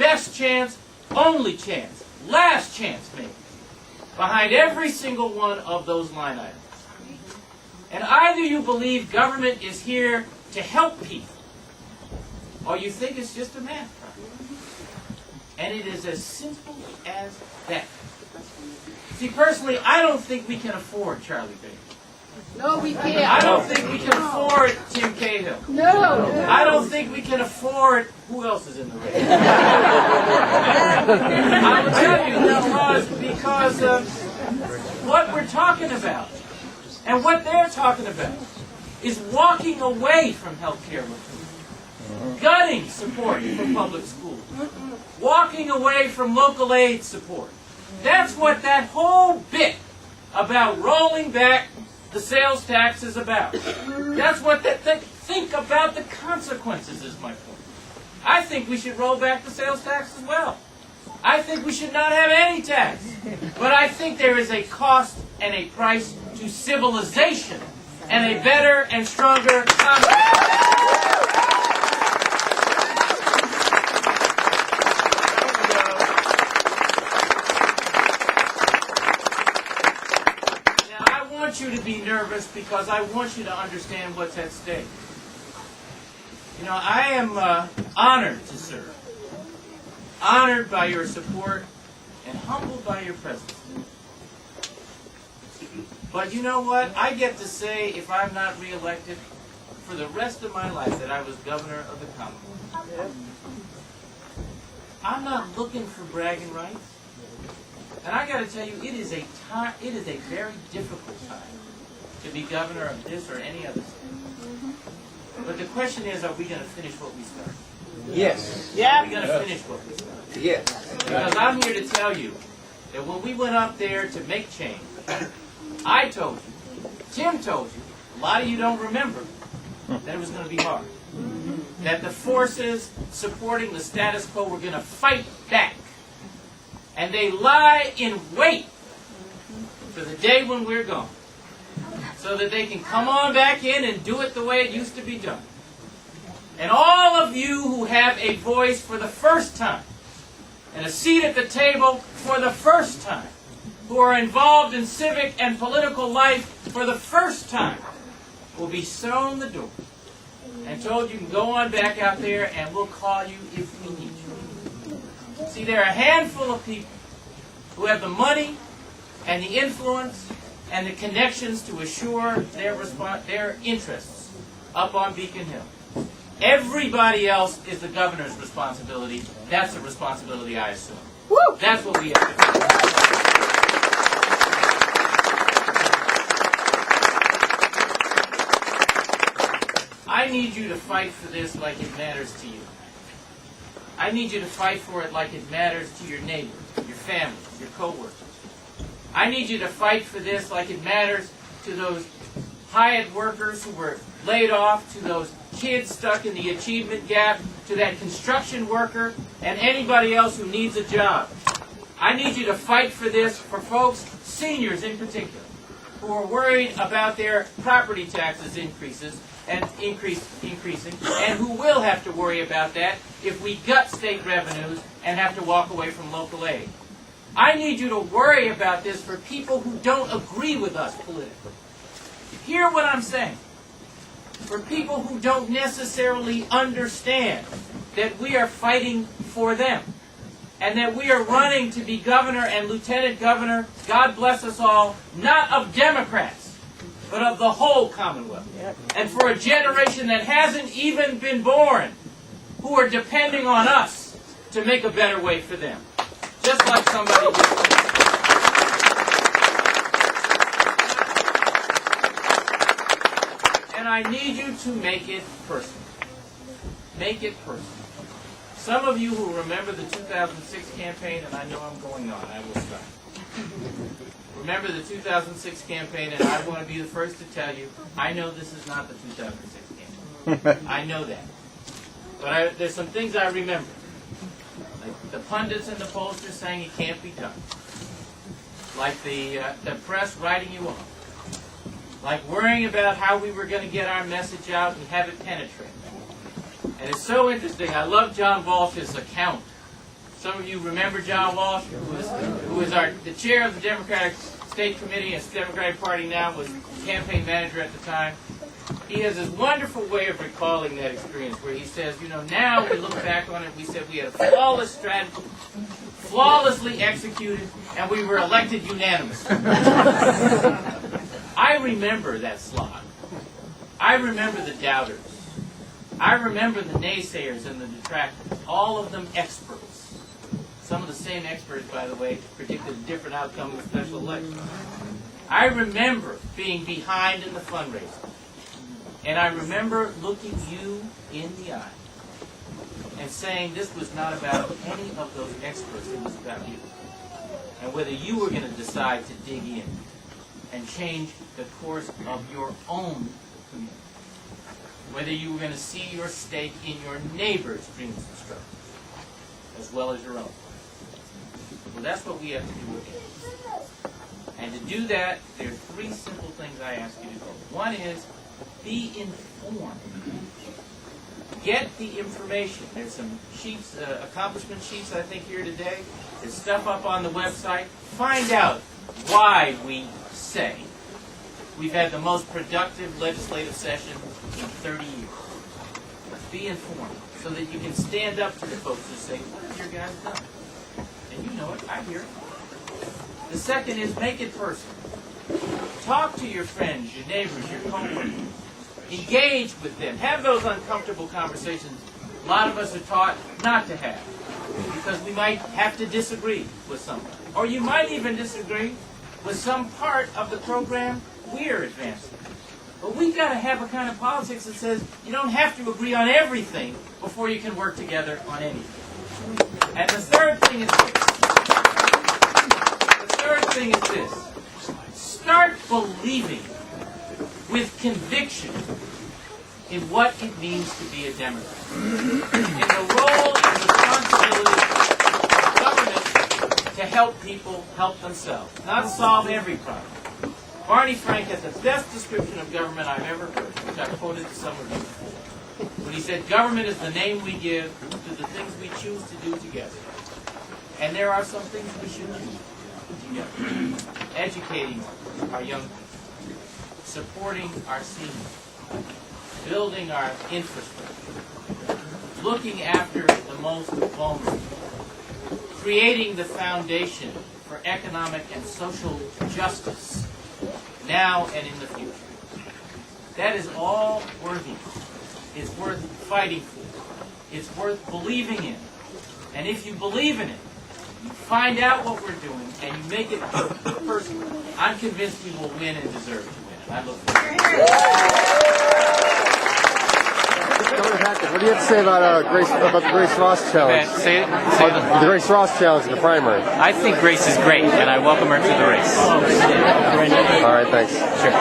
best chance, only chance, last chance maybe, behind every single one of those line items. And either you believe government is here to help people, or you think it's just a math problem. And it is as simple as that. See, personally, I don't think we can afford Charlie Baker. No, we can't. I don't think we can afford Tim Cahill. No. I don't think we can afford... Who else is in the race? I will tell you, because what we're talking about, and what they're talking about, is walking away from health care reform, gutting support for public schools, walking away from local aid support. That's what that whole bit about rolling back the sales tax is about. That's what think about the consequences is my point. I think we should roll back the sales tax as well. I think we should not have any tax. But I think there is a cost and a price to civilization and a better and stronger you to be nervous because I want you to understand what's at stake. You know, I am honored to serve, honored by your support, and humbled by your presence. But you know what? I get to say, if I'm not reelected, for the rest of my life that I was governor of the Commonwealth. I'm not looking for bragging rights. And I got to tell you, it is a very difficult time to be governor of this or any other state. But the question is, are we going to finish what we started? Yes. Yeah. Are we going to finish what we started? Yes. Because I'm here to tell you that when we went up there to make change, I told you, Tim told you, a lot of you don't remember, that it was going to be hard. That the forces supporting the status quo were going to fight back. And they lie in wait for the day when we're gone, so that they can come on back in and do it the way it used to be done. And all of you who have a voice for the first time, and a seat at the table for the first time, who are involved in civic and political life for the first time, will be shown the door and told you can go on back out there and we'll call you if we need you. See, there are a handful of people who have the money and the influence and the connections to assure their interests up on Beacon Hill. Everybody else is the governor's responsibility. That's the responsibility I assume. Woo! That's what we have to do. I need you to fight for this like it matters to you. I need you to fight for it like it matters to your neighbors, your family, your co-workers. I need you to fight for this like it matters to those Hyatt workers who were laid off, to those kids stuck in the achievement gap, to that construction worker, and anybody else who needs a job. I need you to fight for this for folks, seniors in particular, who are worried about their property taxes increasing, and who will have to worry about that if we gut state revenues and have to walk away from local aid. I need you to worry about this for people who don't agree with us politically. Hear what I'm saying. For people who don't necessarily understand that we are fighting for them, and that we are running to be governor and lieutenant governor, God bless us all, not of Democrats, but of the whole Commonwealth. And for a generation that hasn't even been born, who are depending on us to make a better way for them. Just like somebody did. And I need you to make it personal. Make it personal. Some of you who remember the 2006 campaign, and I know I'm going on, I will stop. Remember the 2006 campaign, and I want to be the first to tell you, I know this is not the 2006 campaign. I know that. But there's some things I remember. Like the pundits and the pollsters saying it can't be done. Like the press writing you off. Like worrying about how we were going to get our message out and have it penetrate. And it's so interesting. I love John Walsh's account Some of you remember John Walsh, who was the chair of the Democratic State Committee and Democratic Party now, was campaign manager at the time. He has this wonderful way of recalling that experience where he says, you know, now we look back on it, we said we had a flawless strategy, flawlessly executed, and we were elected unanimously. I remember that slog. I remember the doubters. I remember the naysayers and the detractors, all of them experts. Some of the same experts, by the way, predicted a different outcome of the special election. I remember being behind in the fundraising. And I remember looking you in the eye and saying this was not about any of those experts, it was about you. And whether you were going to decide to dig in and change the course of your own community. Whether you were going to see your stake in your neighbor's dreams and struggles, as well as your own. Well, that's what we have to do again. And to do that, there are three simple things I ask you to do. One is, be informed. Get the information. There's some sheets, accomplishment sheets, I think, here today. There's stuff up on the website. Find out why we say we've had the most productive legislative session in 30 years. Be informed so that you can stand up to the folks and say, what have your guys done? And you know it. I hear it. The second is make it personal. Talk to your friends, your neighbors, your coworkers. Engage with them. Have those uncomfortable conversations a lot of us are taught not to have because we might have to disagree with somebody. Or you might even disagree with some part of the program we're advancing. But we've got to have a kind of politics that says you don't have to agree on everything before you can work together on anything. And the third thing is this. Start believing with conviction in what it means to be a Democrat. In the role and responsibility of government to help people help themselves, not solve every problem. Barney Frank has the best description of government I've ever heard, which I've quoted to some of you before, when he said, government is the name we give to the things we choose to do together. And there are some things we should do together. Educating our young people, supporting our seniors, building our infrastructure, looking after the most vulnerable, creating the foundation for economic and social justice now and in the future. That is all worthy. It's worth fighting for. It's worth believing in. And if you believe in it, you find out what we're doing, and you make it personal. I'm convinced we will win and deserve to win. I look forward to it. Governor Hackett, what do you have to say about the Grace Ross challenge? Say it. The Grace Ross challenge in the primary. I think Grace is great, and I welcome her to the race. All right, thanks. Sure.